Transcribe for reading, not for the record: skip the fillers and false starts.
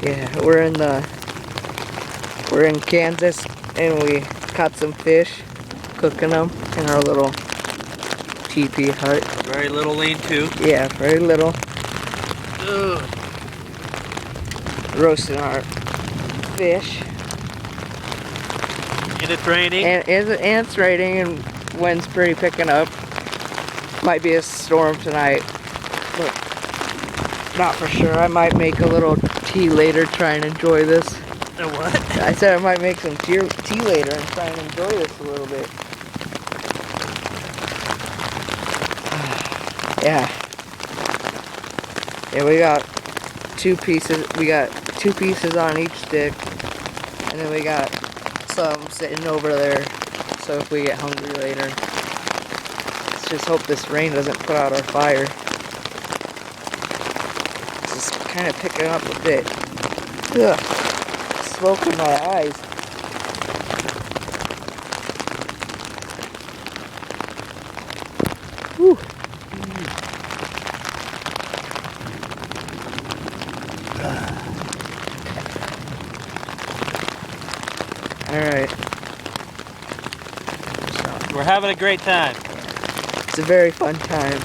Yeah, we're in Kansas, and we caught some fish, cooking them in our little teepee hut. Very little lean-to. Yeah, very little. Ugh. Roasting our fish. And it's raining. And it's raining, and wind's pretty picking up. Might be a storm tonight, but not for sure. I might make a little tea later, try and enjoy this. A what? I said I might make some tea later and try and enjoy this a little bit. Yeah. Yeah, we got two pieces. We got 2 pieces on each stick, and then we got some sitting over there. So if we get hungry later, let's just hope this rain doesn't put out our fire. It's just kind of picking up a bit. Ugh. Smoke in my eyes. Whew. Alright. We're having a great time. It's a very fun time.